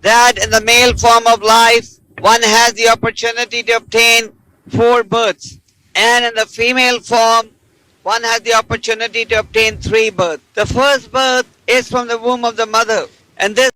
that in the male form of life, one has the opportunity to obtain 4 births, and in the female form, one has the opportunity to obtain 3 births. The first birth is from the womb of the mother, and this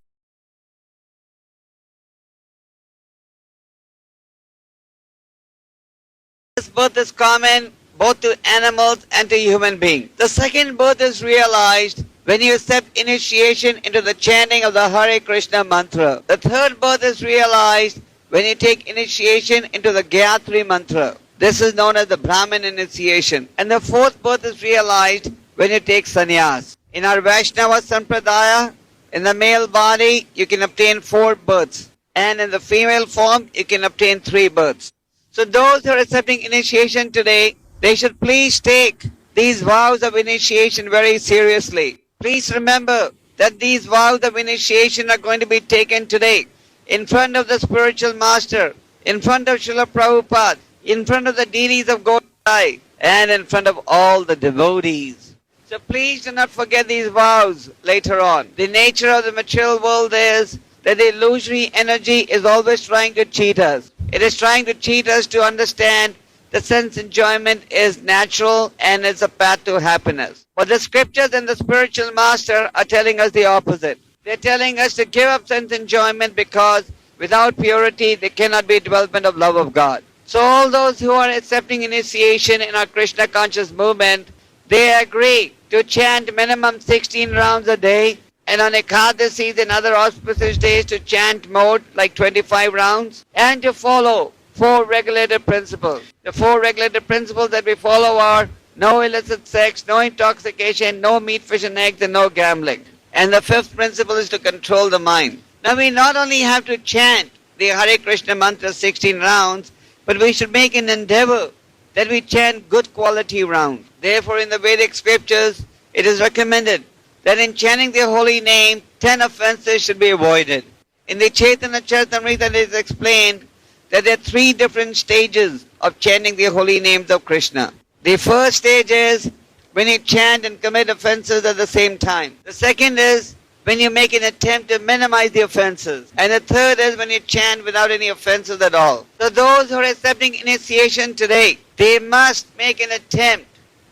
birth is common both to animals and to human beings. The second birth is realized when you accept initiation into the chanting of the Hare Krishna mantra. The third birth is realized when you take initiation into the Gayatri mantra. This is known as the Brahmin initiation. And the fourth birth is realized when you take sannyas. In our Vaishnava Sampradaya, in the male body, you can obtain 4 births. And in the female form, you can obtain 3 births. So those who are accepting initiation today, they should please take these vows of initiation very seriously. Please remember that these vows of initiation are going to be taken today in front of the spiritual master, in front of Srila Prabhupada, in front of the deities of Godai, and in front of all the devotees. So please do not forget these vows later on. The nature of the material world is that the illusory energy is always trying to cheat us. It is trying to cheat us to understand that sense enjoyment is natural and it's a path to happiness. But the scriptures and the spiritual master are telling us the opposite. They're telling us to give up sense enjoyment because without purity there cannot be development of love of God. So all those who are accepting initiation in our Krishna conscious movement, they agree to chant minimum 16 rounds a day, and on Ekadasis and other auspicious days to chant more, like 25 rounds, and to follow 4 regulated principles. The 4 regulated principles that we follow are no illicit sex, no intoxication, no meat, fish and eggs, and no gambling. And the 5th principle is to control the mind. Now we not only have to chant the Hare Krishna mantra 16 rounds, but we should make an endeavor that we chant good quality rounds. Therefore in the Vedic scriptures, it is recommended that in chanting the holy name, 10 offenses should be avoided. In the Chaitanya Charitamrita it is explained that there are 3 different stages of chanting the holy names of Krishna. The first stage is when you chant and commit offenses at the same time. The second is when you make an attempt to minimize the offenses. And the third is when you chant without any offenses at all. So those who are accepting initiation today, they must make an attempt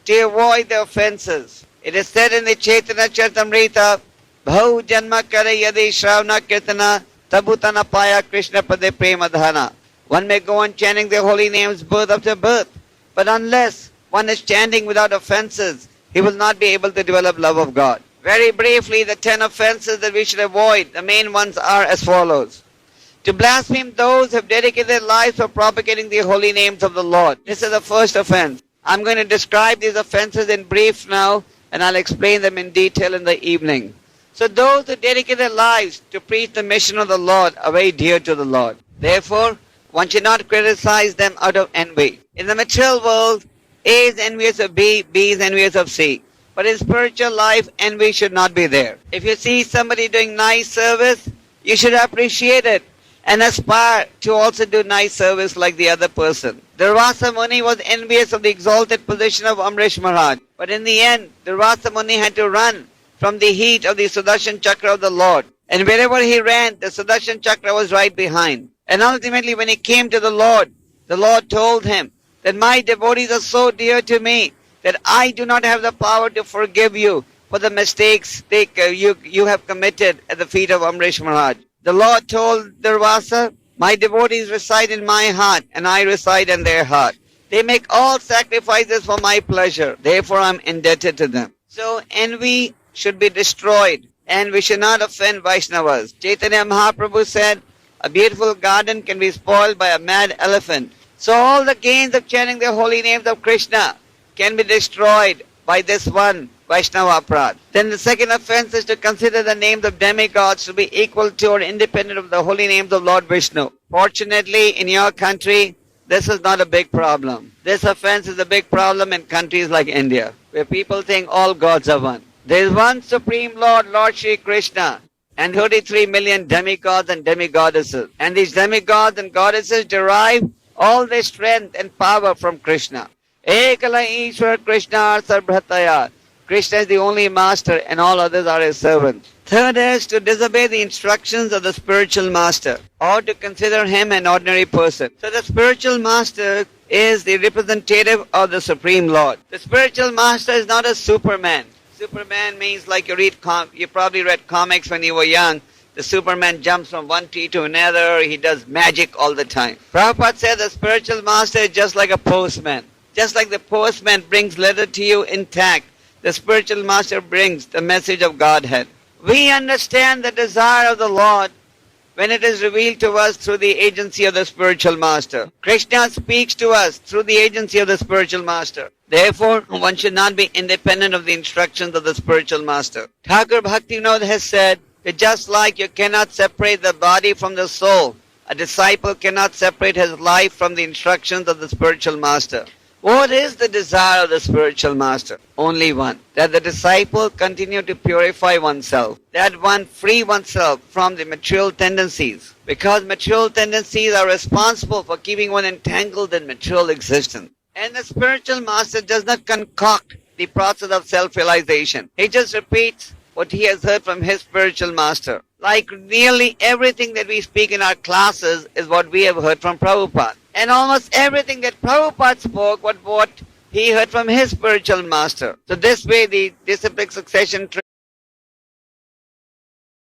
to avoid the offenses. It is said in the Chaitanya Charitamrita, Bhau Janma Kare Yadi Shravana Kirtana Tabutana Paya Krishna Pade Premadhana. One may go on chanting the holy names birth after birth, but unless one is chanting without offenses, he will not be able to develop love of God. Very briefly, the 10 offenses that we should avoid, the main ones are as follows. To blaspheme those who have dedicated their lives for propagating the holy names of the Lord. This is the first offense. I'm going to describe these offenses in brief now, and I'll explain them in detail in the evening. So those who dedicate their lives to preach the mission of the Lord are very dear to the Lord. Therefore, one should not criticize them out of envy. In the material world, A is envious of B, B is envious of C. But in spiritual life, envy should not be there. If you see somebody doing nice service, you should appreciate it and aspire to also do nice service like the other person. Durvasa Muni was envious of the exalted position of Amrish Maharaj. But in the end, Durvasa Muni had to run from the heat of the Sudarshan Chakra of the Lord. And wherever he ran, the Sudarshan Chakra was right behind. And ultimately when he came to the Lord told him that my devotees are so dear to me that I do not have the power to forgive you for the mistakes you have committed at the feet of Amrish Maharaj. The Lord told Durvasa, my devotees reside in my heart and I reside in their heart. They make all sacrifices for my pleasure. Therefore I am indebted to them. So envy should be destroyed and we should not offend Vaishnavas. Chaitanya Mahaprabhu said, a beautiful garden can be spoiled by a mad elephant. So all the gains of chanting the holy names of Krishna can be destroyed by this one Vaishnava aparad. Then the second offense is to consider the names of demigods to be equal to or independent of the holy names of Lord Vishnu. Fortunately, in your country, this is not a big problem. This offense is a big problem in countries like India, where people think all gods are one. There is one Supreme Lord, Lord Shri Krishna, and 33 million demigods and demigoddesses. And these demigods and goddesses derive all their strength and power from Krishna. Ekala Ishwar Krishna Sarbhataya Krishna is the only master and all others are his servants. Third is to disobey the instructions of the spiritual master or to consider him an ordinary person. So the spiritual master is the representative of the Supreme Lord. The spiritual master is not a Superman. Superman means like you probably read comics when you were young. The Superman jumps from one tree to another. He does magic all the time. Prabhupada said the spiritual master is just like a postman. Just like the postman brings letter to you intact, the spiritual master brings the message of Godhead. We understand the desire of the Lord when it is revealed to us through the agency of the spiritual master. Krishna speaks to us through the agency of the spiritual master. Therefore, one should not be independent of the instructions of the spiritual master. Thakur Bhaktivinoda has said that just like you cannot separate the body from the soul, a disciple cannot separate his life from the instructions of the spiritual master. What is the desire of the spiritual master? Only one. That the disciple continue to purify oneself. That one free oneself from the material tendencies. Because material tendencies are responsible for keeping one entangled in material existence. And the spiritual master does not concoct the process of self-realization. He just repeats what he has heard from his spiritual master. Like nearly everything that we speak in our classes is what we have heard from Prabhupada. And almost everything that Prabhupada spoke was what he heard from his spiritual master. So this way the disciplic succession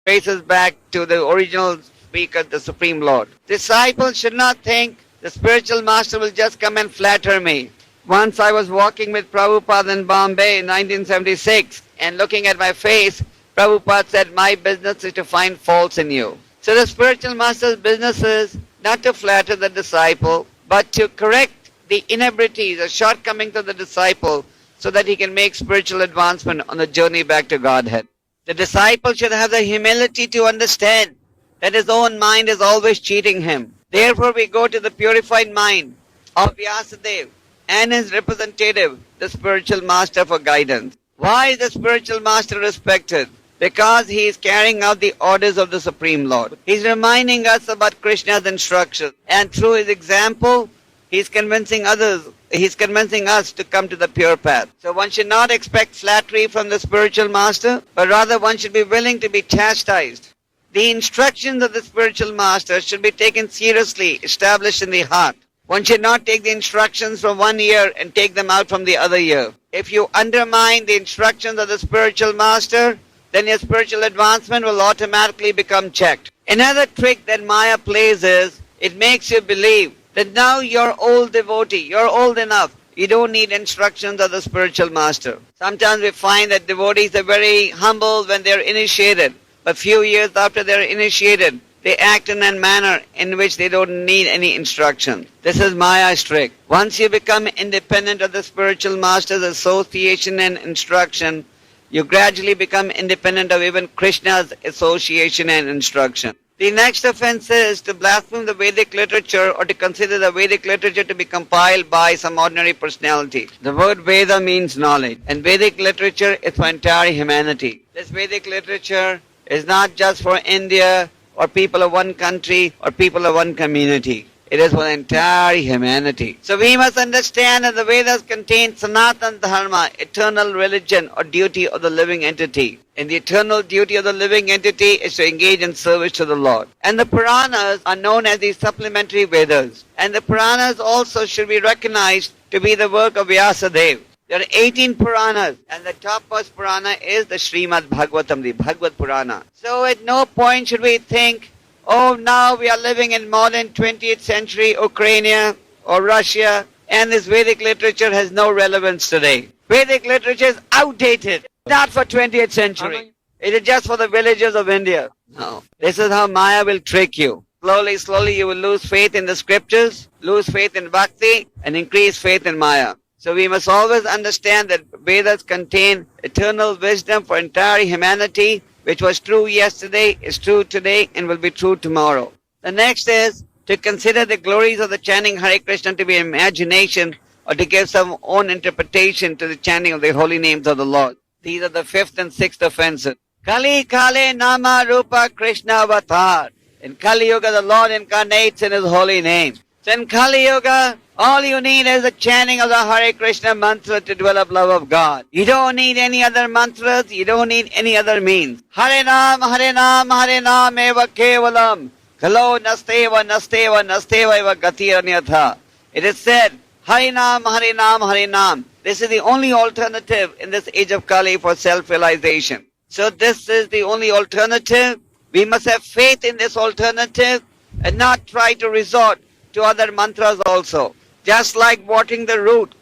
traces back to the original speaker, the Supreme Lord. Disciples should not think the spiritual master will just come and flatter me. Once I was walking with Prabhupada in Bombay in 1976 and looking at my face, Prabhupada said, my business is to find faults in you. So the spiritual master's business is not to flatter the disciple, but to correct the inabilities, the shortcomings of the disciple so that he can make spiritual advancement on the journey back to Godhead. The disciple should have the humility to understand that his own mind is always cheating him. Therefore we go to the purified mind of Vyasadeva and his representative, the spiritual master, for guidance. Why is the spiritual master respected? Because he is carrying out the orders of the Supreme Lord. He is reminding us about Krishna's instructions. And through his example, he is convincing others, he is convincing us to come to the pure path. So one should not expect flattery from the spiritual master, but rather one should be willing to be chastised. The instructions of the spiritual master should be taken seriously, established in the heart. One should not take the instructions from one ear and take them out from the other ear. If you undermine the instructions of the spiritual master, then your spiritual advancement will automatically become checked. Another trick that Maya plays is, it makes you believe that now you're old devotee, you're old enough, you don't need instructions of the spiritual master. Sometimes we find that devotees are very humble when they're initiated, but few years after they're initiated, they act in a manner in which they don't need any instruction. This is Maya's trick. Once you become independent of the spiritual master's association and instruction, you gradually become independent of even Krishna's association and instruction. The next offense is to blaspheme the Vedic literature or to consider the Vedic literature to be compiled by some ordinary personality. The word Veda means knowledge, and Vedic literature is for entire humanity. This Vedic literature is not just for India or people of one country or people of one community. It is for the entire humanity. So we must understand that the Vedas contain Sanatana Dharma, eternal religion or duty of the living entity. And the eternal duty of the living entity is to engage in service to the Lord. And the Puranas are known as the supplementary Vedas. And the Puranas also should be recognized to be the work of Vyasadeva. There are 18 Puranas, and the topmost Purana is the Srimad Bhagavatam, the Bhagavad Purana. So at no point should we think, oh, now we are living in modern 20th century Ukraine or Russia, and this Vedic literature has no relevance today. Vedic literature is outdated, not for 20th century. It is just for the villagers of India. No. This is how Maya will trick you. Slowly you will lose faith in the scriptures, lose faith in bhakti, and increase faith in Maya. So we must always understand that Vedas contain eternal wisdom for entire humanity, which was true yesterday, is true today, and will be true tomorrow. The next is to consider the glories of the chanting Hare Krishna to be imagination or to give some own interpretation to the chanting of the holy names of the Lord. These are the fifth and sixth offenses. Kali Kale Nama Rupa Krishna Avatar. In Kali Yuga, the Lord incarnates in His holy name. So in Kali Yuga, all you need is the chanting of the Hare Krishna mantra to develop love of God. You don't need any other mantras, you don't need any other means. Hare Nam, Hare Nam, Hare Nam eva kevalam. Kalo nasteva, nasteva, nasteva eva gatiranyatha. It is said, Hare Nam, Hare Nam, Hare Nam. This is the only alternative in this age of Kali for self-realization. So this is the only alternative. We must have faith in this alternative and not try to resort to other mantras also. Just like watering the root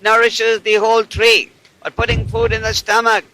nourishes the whole tree, or putting food in the stomach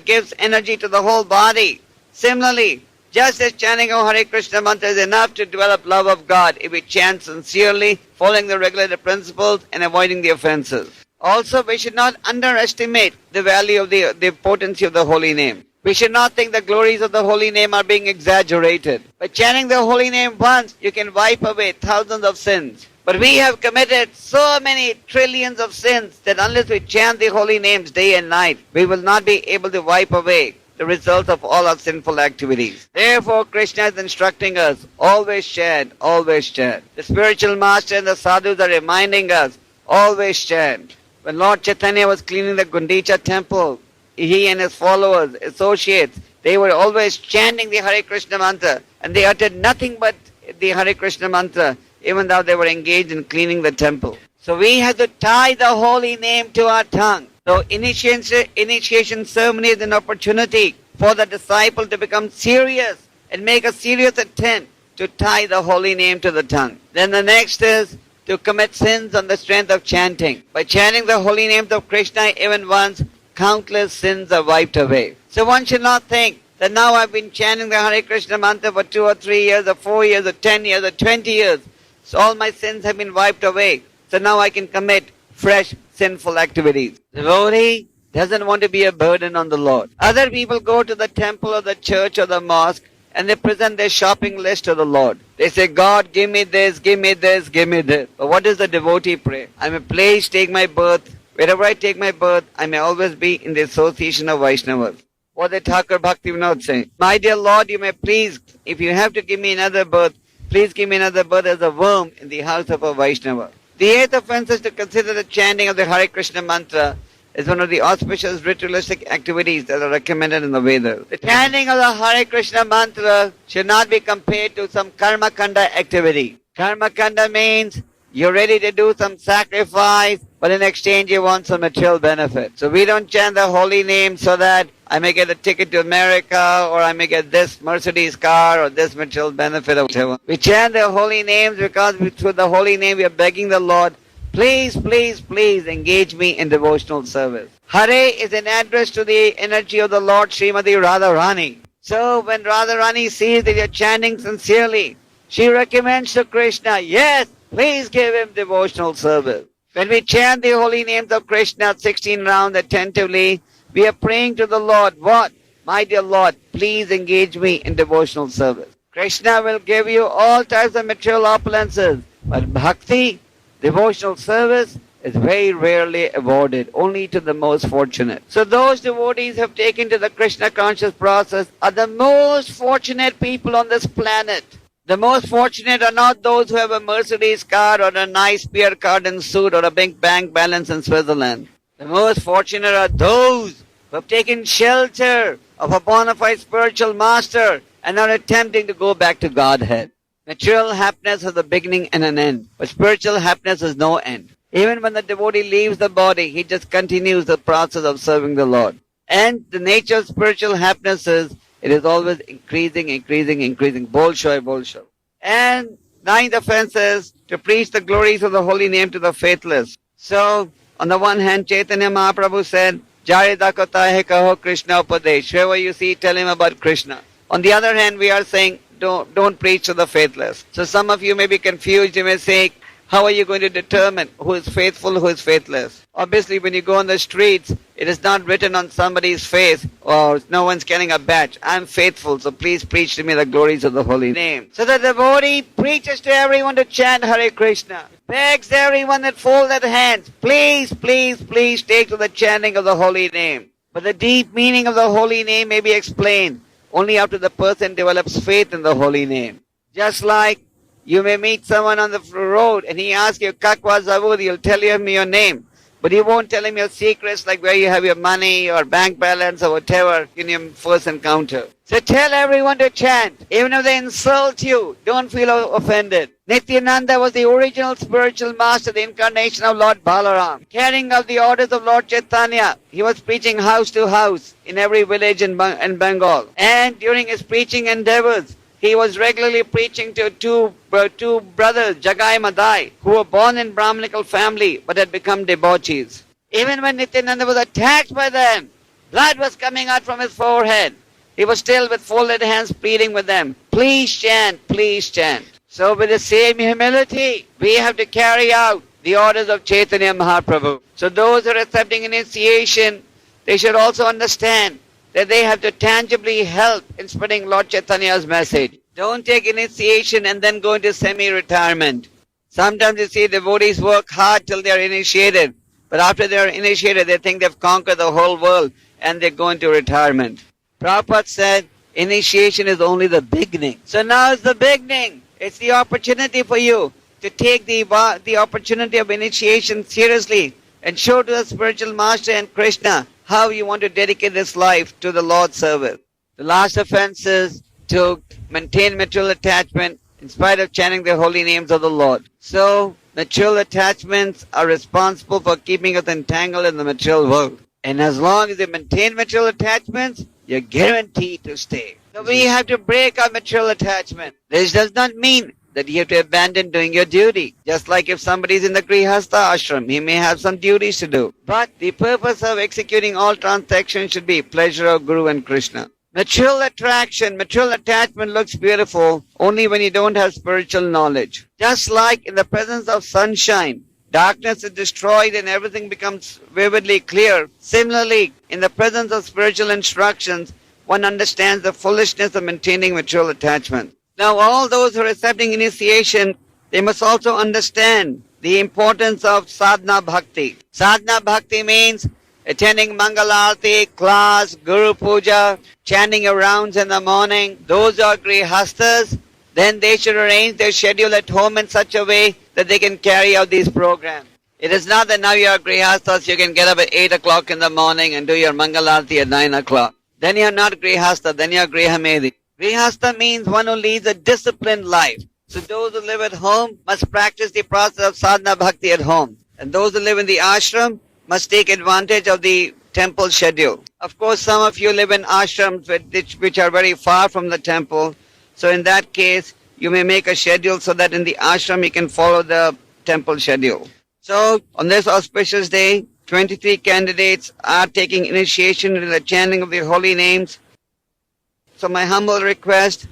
gives energy to the whole body. Similarly, just as chanting of Hare Krishna mantra is enough to develop love of God if we chant sincerely, following the regulated principles and avoiding the offenses. Also, we should not underestimate the value of the potency of the holy name. We should not think the glories of the holy name are being exaggerated. By chanting the holy name once, you can wipe away thousands of sins. But we have committed so many trillions of sins that unless we chant the holy names day and night, we will not be able to wipe away the results of all our sinful activities. Therefore, Krishna is instructing us, always chant, always chant. The spiritual master and the sadhus are reminding us, always chant. When Lord Chaitanya was cleaning the Gundicha temple, he and his followers, associates, they were always chanting the Hare Krishna mantra, and they uttered nothing but the Hare Krishna mantra, even though they were engaged in cleaning the temple. So we have to tie the holy name to our tongue. So initiation ceremony is an opportunity for the disciple to become serious and make a serious attempt to tie the holy name to the tongue. Then the next is to commit sins on the strength of chanting. By chanting the holy names of Krishna even once, countless sins are wiped away. So one should not think that now I've been chanting the Hare Krishna mantra for 2 or 3 years or 4 years or 10 years or 20 years. So all my sins have been wiped away. So now I can commit fresh sinful activities. The devotee doesn't want to be a burden on the Lord. Other people go to the temple or the church or the mosque and they present their shopping list to the Lord. They say, God, give me this, give me this, give me this. But what does the devotee pray? I may please take my birth. Wherever I take my birth, I may always be in the association of Vaishnavas. What did Thakur Bhaktivinoda say? My dear Lord, you may please, if you have to give me another birth, please give me another birth as a worm in the house of a Vaishnava. The eighth offense is to consider the chanting of the Hare Krishna mantra as one of the auspicious ritualistic activities that are recommended in the Vedas. The chanting of the Hare Krishna mantra should not be compared to some karma kanda activity. Karma kanda means you're ready to do some sacrifice, but in exchange you want some material benefit. So we don't chant the holy name so that I may get a ticket to America, or I may get this Mercedes car, or this material benefit, or whatever. We chant the holy names because through the holy name we are begging the Lord, please, please, please engage me in devotional service. Hare is an address to the energy of the Lord Srimati Radharani. So when Radharani sees that you're chanting sincerely, she recommends to Krishna, yes, please give him devotional service. When we chant the holy names of Krishna 16 rounds attentively, we are praying to the Lord, what? My dear Lord, please engage me in devotional service. Krishna will give you all types of material opulences, but bhakti, devotional service, is very rarely awarded, only to the most fortunate. So those devotees who have taken to the Krishna conscious process are the most fortunate people on this planet. The most fortunate are not those who have a Mercedes car or a nice beer garden suit or a big bank balance in Switzerland. The most fortunate are those who have taken shelter of a bona fide spiritual master and are attempting to go back to Godhead. Material happiness has a beginning and an end, but spiritual happiness has no end. Even when the devotee leaves the body, he just continues the process of serving the Lord. And the nature of spiritual happiness is, it is always increasing, increasing, increasing. Bolshoi, bolshoi. And ninth offense is to preach the glories of the holy name to the faithless. So, on the one hand, Chaitanya Mahaprabhu said, Jare dakota hai kaho Krishna upadesh. Wherever you see, tell him about Krishna. On the other hand, we are saying, don't preach to the faithless. So some of you may be confused. You may say, how are you going to determine who is faithful, who is faithless? Obviously, when you go on the streets, it is not written on somebody's face, or no one's carrying a badge. I'm faithful, so please preach to me the glories of the holy name. So the devotee preaches to everyone to chant Hare Krishna. Begs everyone that fold their hands, please, please, please take to the chanting of the holy name. But the deep meaning of the holy name may be explained only after the person develops faith in the holy name. Just like You may meet someone on the road and he asks you, Kakwa Zavud, he'll tell him your name. But you won't tell him your secrets like where you have your money or bank balance or whatever in your first encounter. So tell everyone to chant. Even if they insult you, don't feel offended. Nityananda was the original spiritual master, the incarnation of Lord Balaram. Carrying out the orders of Lord Chaitanya, he was preaching house to house in every village in Bengal. And during his preaching endeavors, he was regularly preaching to two brothers, Jagai Madai, who were born in Brahmanical family but had become debauchees. Even when Nityananda was attacked by them, blood was coming out from his forehead. He was still with folded hands pleading with them, please chant, please chant. So with the same humility, we have to carry out the orders of Chaitanya Mahaprabhu. So those who are accepting initiation, they should also understand that they have to tangibly help in spreading Lord Chaitanya's message. Don't take initiation and then go into semi-retirement. Sometimes you see devotees work hard till they are initiated, but after they are initiated, they think they've conquered the whole world and they go into retirement. Prabhupada said, initiation is only the beginning. So now it's the beginning. It's the opportunity for you to take the opportunity of initiation seriously and show to the spiritual master and Krishna how you want to dedicate this life to the Lord's service. The last offense is to maintain material attachment in spite of chanting the holy names of the Lord. So, material attachments are responsible for keeping us entangled in the material world. And as long as you maintain material attachments, you're guaranteed to stay. So we have to break our material attachment. This does not mean that you have to abandon doing your duty. Just like if somebody is in the Grihastha ashram, he may have some duties to do. But the purpose of executing all transactions should be pleasure of Guru and Krishna. Material attraction, material attachment looks beautiful only when you don't have spiritual knowledge. Just like in the presence of sunshine, darkness is destroyed and everything becomes vividly clear. Similarly, in the presence of spiritual instructions, one understands the foolishness of maintaining material attachment. Now, all those who are accepting initiation, they must also understand the importance of sadhana bhakti. Sadhana bhakti means attending Mangalarti, class, Guru Puja, chanting your rounds in the morning. Those are grihasthas. Then they should arrange their schedule at home in such a way that they can carry out these programs. It is not that now you are grihasthas, you can get up at 8 o'clock in the morning and do your Mangalarti at 9 o'clock. Then you are not grihastha, then you are grihamedi. Grihastha means one who leads a disciplined life. So those who live at home must practice the process of sadhana bhakti at home. And those who live in the ashram must take advantage of the temple schedule. Of course, some of you live in ashrams which are very far from the temple. So in that case, you may make a schedule so that in the ashram you can follow the temple schedule. So on this auspicious day, 23 candidates are taking initiation into the chanting of the holy names. So my humble request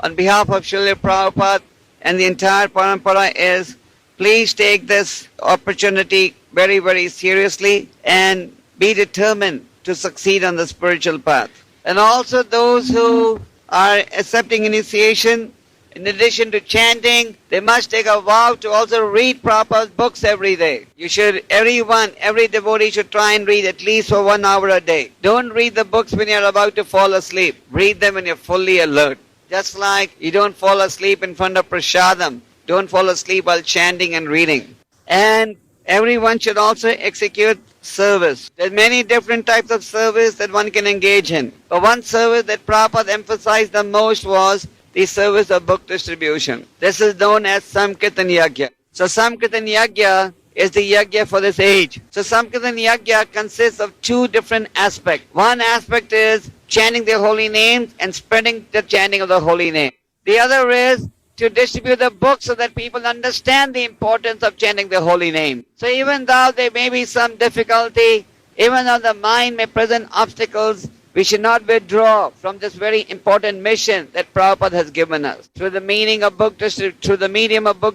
on behalf of Srila Prabhupada and the entire Parampara is, please take this opportunity very, very seriously and be determined to succeed on the spiritual path. And also those who are accepting initiation, in addition to chanting, they must take a vow to also read Prabhupada's books every day. Every devotee should try and read at least for 1 hour a day. Don't read the books when you're about to fall asleep. Read them when you're fully alert. Just like you don't fall asleep in front of prasadam. Don't fall asleep while chanting and reading. And everyone should also execute service. There are many different types of service that one can engage in. But one service that Prabhupada emphasized the most was the service of book distribution. This is known as Samkirtan Yagya. So Samkirtan Yagya is the Yagya for this age. So Samkirtan Yagya consists of 2 different aspects. One aspect is chanting the holy names and spreading the chanting of the holy name. The other is to distribute the book so that people understand the importance of chanting the holy name. So even though there may be some difficulty, even though the mind may present obstacles, we should not withdraw from this very important mission that Prabhupada has given us. Through the medium of book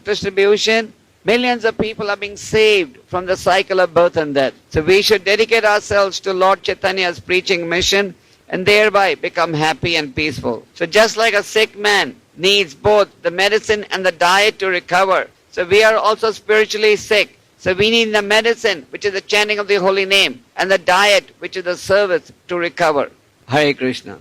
distribution, millions of people are being saved from the cycle of birth and death. So we should dedicate ourselves to Lord Chaitanya's preaching mission and thereby become happy and peaceful. So just like a sick man needs both the medicine and the diet to recover, so we are also spiritually sick. So we need the medicine, which is the chanting of the holy name, and the diet, which is the service, to recover. Hare Krishna.